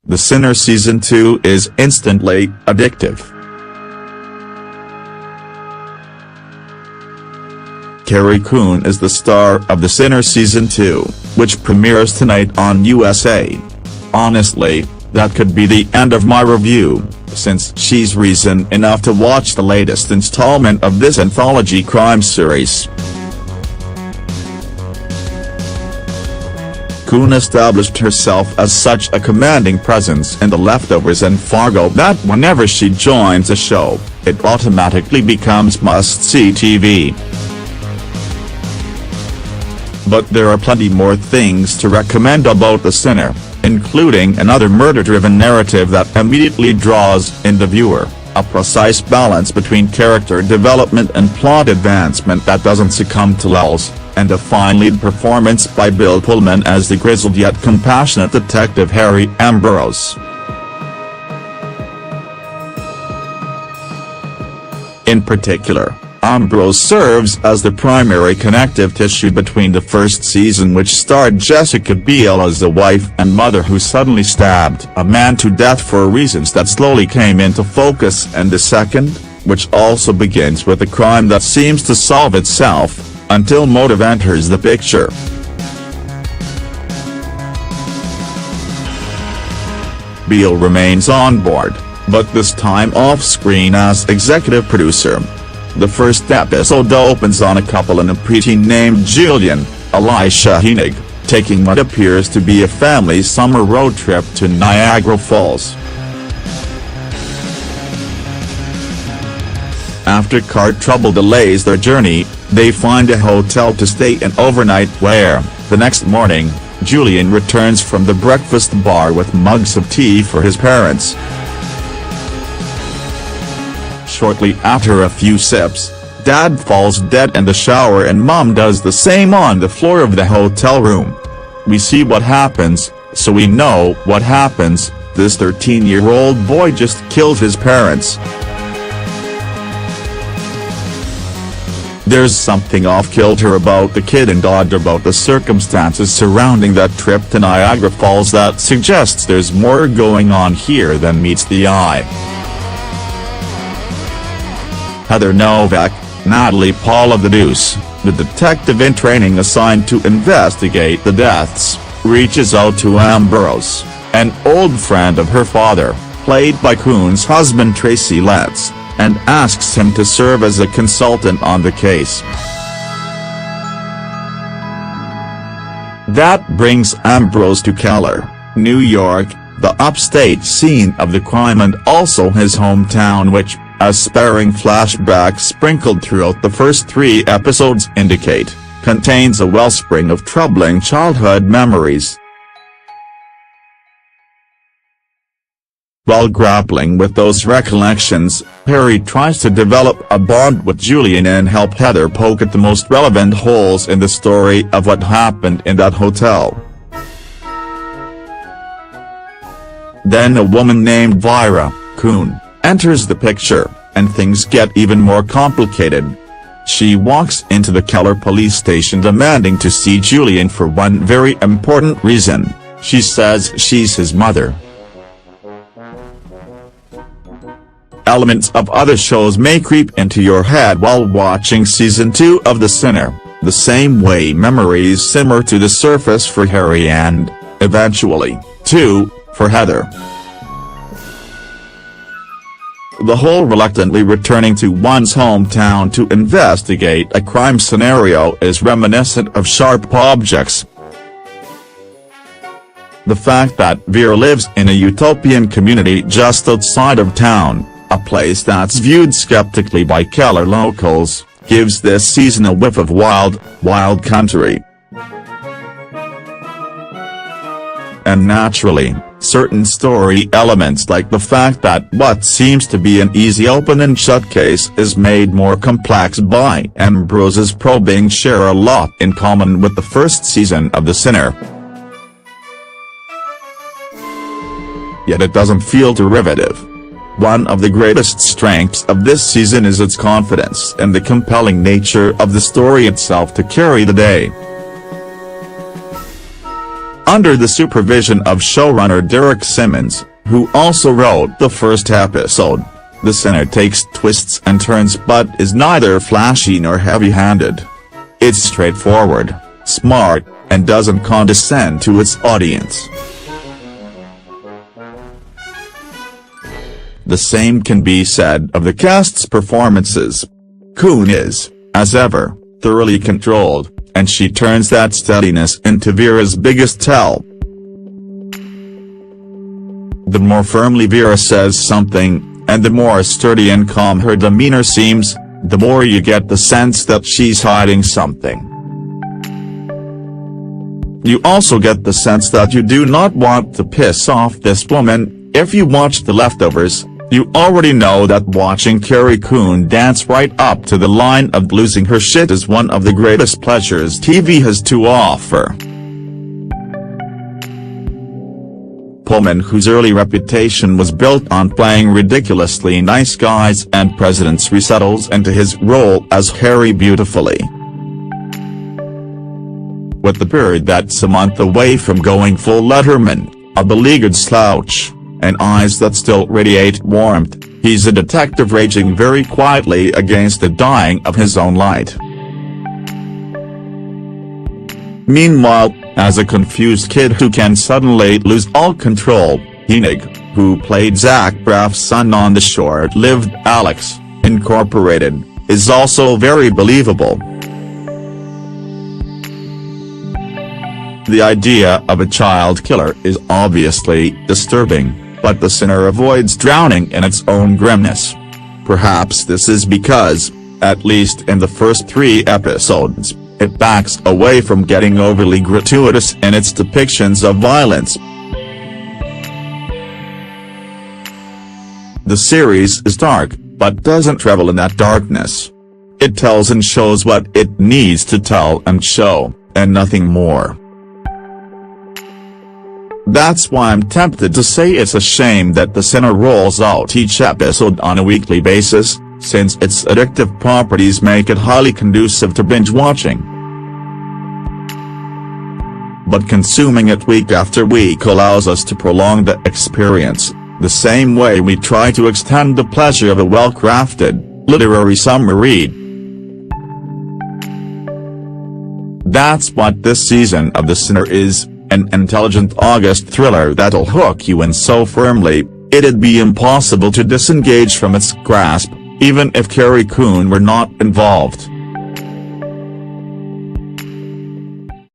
The Sinner Season 2 is instantly addictive. Carrie Coon is the star of The Sinner Season 2, which premieres tonight on USA. Honestly, that could be the end of my review, since she's reason enough to watch the latest installment of this anthology crime series. Coon established herself as such a commanding presence in The Leftovers and Fargo that whenever she joins a show, it automatically becomes must-see TV. But there are plenty more things to recommend about The Sinner, including another murder-driven narrative that immediately draws in the viewer, a precise balance between character development and plot advancement that doesn't succumb to lulls, and a fine lead performance by Bill Pullman as the grizzled yet compassionate detective Harry Ambrose. In particular, Ambrose serves as the primary connective tissue between the first season, which starred Jessica Biel as the wife and mother who suddenly stabbed a man to death for reasons that slowly came into focus, and the second, which also begins with a crime that seems to solve itself, until motive enters the picture. Biel remains on board, but this time off-screen as executive producer. The first episode opens on a couple and a preteen named Julian, Elisha Hennig, taking what appears to be a family summer road trip to Niagara Falls. After car trouble delays their journey, they find a hotel to stay in overnight where, the next morning, Julian returns from the breakfast bar with mugs of tea for his parents. Shortly after a few sips, Dad falls dead in the shower and Mom does the same on the floor of the hotel room. We see what happens, so we know what happens. This 13-year-old boy just killed his parents. There's something off-kilter about the kid and odd about the circumstances surrounding that trip to Niagara Falls that suggests there's more going on here than meets the eye. Heather Novak, Natalie Paul of the Deuce, the detective in training assigned to investigate the deaths, reaches out to Ambrose, an old friend of her father, played by Coon's husband Tracy Letts, and asks him to serve as a consultant on the case. That brings Ambrose to Keller, New York, the upstate scene of the crime and also his hometown, which, as sparing flashbacks sprinkled throughout the first 3 episodes indicate, contains a wellspring of troubling childhood memories. While grappling with those recollections, Harry tries to develop a bond with Julian and help Heather poke at the most relevant holes in the story of what happened in that hotel. Then a woman named Vyra, Coon, enters the picture, and things get even more complicated. She walks into the Keller police station demanding to see Julian for one very important reason. She says she's his mother. Elements of other shows may creep into your head while watching Season 2 of The Sinner, the same way memories simmer to the surface for Harry and, eventually, too, for Heather. The whole reluctantly returning to one's hometown to investigate a crime scenario is reminiscent of Sharp Objects. The fact that Vera lives in a utopian community just outside of town, a place that's viewed skeptically by Keller locals, gives this season a whiff of wild, wild country. And naturally, certain story elements like the fact that what seems to be an easy open and shut case is made more complex by Ambrose's probing share a lot in common with the first season of The Sinner. Yet it doesn't feel derivative. One of the greatest strengths of this season is its confidence and the compelling nature of the story itself to carry the day. Under the supervision of showrunner Derek Simmons, who also wrote the first episode, The Sinner takes twists and turns but is neither flashy nor heavy-handed. It's straightforward, smart, and doesn't condescend to its audience. The same can be said of the cast's performances. Koon is, as ever, thoroughly controlled, and she turns that steadiness into Vera's biggest tell. The more firmly Vera says something, and the more sturdy and calm her demeanor seems, the more you get the sense that she's hiding something. You also get the sense that you do not want to piss off this woman. If you watch The Leftovers, you already know that watching Carrie Coon dance right up to the line of losing her shit is one of the greatest pleasures TV has to offer. Pullman, whose early reputation was built on playing ridiculously nice guys and presidents, resettles into his role as Harry beautifully. With the beard that's a month away from going full Letterman, a beleaguered slouch, and eyes that still radiate warmth, he's a detective raging very quietly against the dying of his own light. Meanwhile, as a confused kid who can suddenly lose all control, Hennig, who played Zach Braff's son on the short-lived Alex, Incorporated, is also very believable. The idea of a child killer is obviously disturbing, but The Sinner avoids drowning in its own grimness. Perhaps this is because, at least in the first 3 episodes, it backs away from getting overly gratuitous in its depictions of violence. The series is dark, but doesn't revel in that darkness. It tells and shows what it needs to tell and show, and nothing more. That's why I'm tempted to say it's a shame that The Sinner rolls out each episode on a weekly basis, since its addictive properties make it highly conducive to binge-watching. But consuming it week after week allows us to prolong the experience, the same way we try to extend the pleasure of a well-crafted, literary summer read. That's what this season of The Sinner is. An intelligent August thriller that'll hook you in so firmly, it'd be impossible to disengage from its grasp, even if Carrie Coon were not involved.